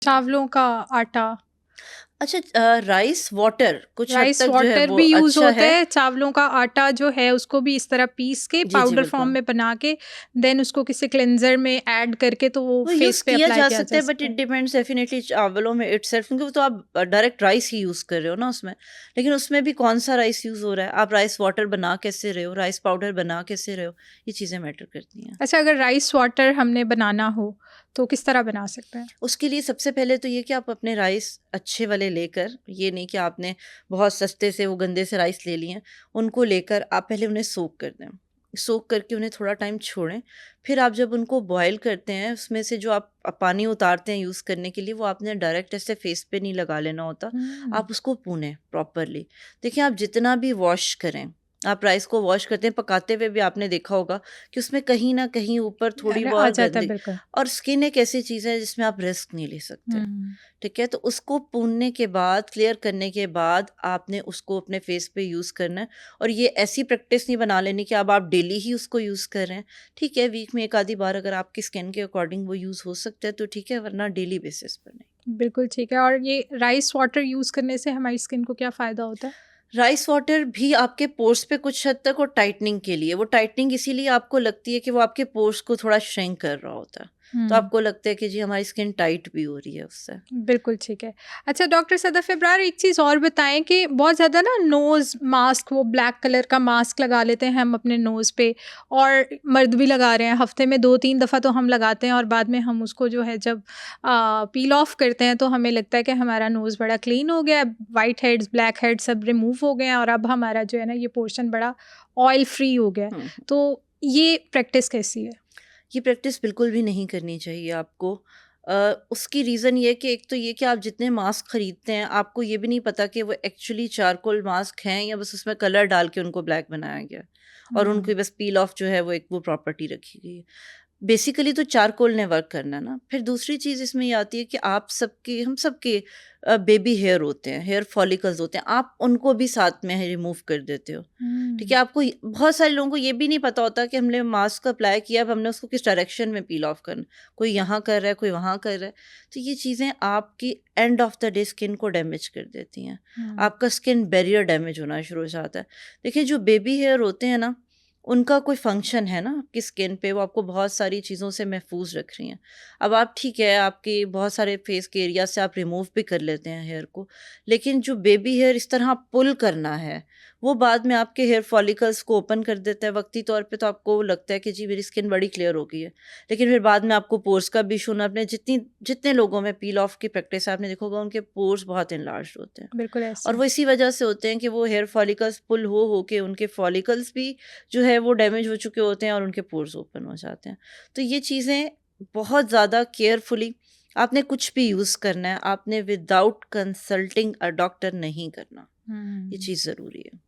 चावलों का आटा, अच्छा, राइस वाटर कुछ हद राइस तक जो है वाटर वो भी यूज़ अच्छा होता है। है, चावलों का आटा जो है उसको भी इस तरह पीस के जी, जी, पाउडर फॉर्म बिल्कुल। में बना के देन उसको किसी क्लेंज़र में ऐड करके तो वो वो फेस यूज़ पे किया अप्लाई जा किया सकता जा है, बट सकता इट है। डिपेंड्स डेफिनिटली चावलों में इटसेल्फ, क्योंकि वो तो आप डायरेक्ट राइस ही यूज़ कर रहे हो ना उसमें। लेकिन उसमें भी कौन-सा राइस यूज़ हो रहा है, आप राइस वाटर बना कैसे रहे हो, राइस पाउडर बना कैसे रहे हो, ये चीज़ें मैटर करती हैं। अच्छा, अगर राइस वाटर हमने बनाना हो, तो किस तरह बना सकते हैं? उसके लिए सबसे पहले तो ये कि आप अपने राइस अच्छे वाले लेकर, ये नहीं कि आपने बहुत सस्ते से वो गंदे से राइस ले लिए हैं, उनको लेकर आप पहले उन्हें सोक कर दें। सोक करके उन्हें थोड़ा टाइम छोड़ें। फिर आप जब उनको बॉयल करते हैं, उसमें से जो आप पानी उतारते हैं यूज़ करने के लिए, वो आपने डायरेक्ट ऐसे फेस पे नहीं लगा लेना होता। हुँ, आप उसको भूनें प्रॉपरली। देखिए, आप जितना भी वॉश करें, आप राइस को वॉश करते हैं, पकाते हुए भी आपने देखा होगा कि उसमें कहीं न कहीं ऊपर थोड़ी आ बहुत जाता है गंदगी। बिल्कुल। और स्किन एक ऐसी चीज़ है जिसमें आप रिस्क नहीं ले सकते, हुँ, ठीक है? तो उसको भूनने के बाद, क्लियर करने के बाद आपने उसको अपने फेस पे यूज़ करना है। और ये ऐसी प्रैक्टिस नहीं बना लेनी कि अब आप डेली ही उसको यूज़ कर रहे हैं। ठीक है, वीक में 1 आधी बार अगर आपकी स्किन के अकॉर्डिंग वो यूज़ हो सकता है तो ठीक है, वरना डेली बेसिस पर नहीं। बिल्कुल ठीक है। और ये राइस वाटर यूज़ करने से हमारी स्किन को क्या फ़ायदा होता है? राइस वाटर भी आपके पोर्स पे कुछ हद तक, और टाइटनिंग के लिए, वो टाइटनिंग इसीलिए आपको लगती है कि वो आपके पोर्स को थोड़ा श्रिंक कर रहा होता है। तो हुँ। आपको लगता है कि जी हमारी स्किन टाइट भी हो रही है उससे। बिल्कुल ठीक है। अच्छा डॉक्टर सदफ़ इब्रार, एक चीज़ और बताएँ कि बहुत ज़्यादा ना नोज़ मास्क, वो ब्लैक कलर का मास्क लगा लेते हैं हम अपने नोज़ पे, और मर्द भी लगा रहे हैं, हफ़्ते में 2-3 दफ़ा तो हम लगाते हैं और बाद में हम उसको जो है जब पील ऑफ करते हैं तो हमें लगता है कि हमारा नोज़ बड़ा क्लीन हो गया है, व्हाइट हेड्स, ब्लैक हेड्स सब रिमूव हो गए हैं और अब हमारा जो है ना ये पोर्शन बड़ा ऑयल फ्री हो गया है। हुँ। तो ये प्रैक्टिस कैसी है? ये प्रैक्टिस बिल्कुल भी नहीं करनी चाहिए आपको। उसकी रीज़न ये है कि एक तो ये कि आप जितने मास्क खरीदते हैं, आपको ये भी नहीं पता कि वो एक्चुअली चारकोल मास्क हैं या बस उसमें कलर डाल के उनको ब्लैक बनाया गया है, और हुँ। उनकी बस पील ऑफ जो है वो एक वो प्रॉपर्टी रखी गई है। बेसिकली तो चारकोल ने वर्क करना है ना। फिर दूसरी चीज़ इसमें ये आती है कि आप सबके, हम सबके बेबी हेयर होते हैं, हेयर फॉलिकल्स होते हैं, आप उनको भी साथ में रिमूव कर देते हो। ठीक हुँ। है, आपको बहुत सारे लोगों को ये भी नहीं पता होता कि हमने मास्क अप्लाई किया, अब हमने उसको किस डायरेक्शन में पील ऑफ करना। कोई यहाँ कर रहा है, कोई वहाँ कर रहा है। तो ये चीज़ें आपकी end of the day skin को डैमेज कर देती हैं। हुँ। आपका स्किन बैरियर डैमेज होना शुरू हो जाता है। देखिए, जो बेबी हेयर होते हैं ना, उनका कोई फंक्शन है ना आपकी स्किन पे, वो आपको बहुत सारी चीज़ों से महफूज रख रही हैं। अब आप ठीक है, आपके बहुत सारे फेस के एरिया से आप रिमूव भी कर लेते हैं हेयर को, लेकिन जो बेबी हेयर इस तरह पुल करना है, वो बाद में आपके हेयर फॉलिकल्स को ओपन कर देता है वक्ती तौर पे। तो आपको लगता है कि जी मेरी स्किन बड़ी क्लियर हो गई है, लेकिन फिर बाद में आपको पोर्स का भी इशू होना। आपने जितने लोगों में पील ऑफ की प्रैक्टिस है, आपने देखा होगा उनके पोर्स बहुत इनलार्ज होते हैं। बिल्कुल और ऐसे। वो इसी वजह से होते हैं कि वो हेयर फॉलिकल्स पुल हो के उनके फॉलिकल्स भी जो है वो डैमेज हो चुके होते हैं और उनके पोर्स ओपन हो जाते हैं। तो ये चीज़ें बहुत ज़्यादा केयरफुली आपने कुछ भी यूज़ करना है, आपने विदाउट कंसल्टिंग अ डॉक्टर नहीं करना। ये हुँ। चीज़ ज़रूरी है।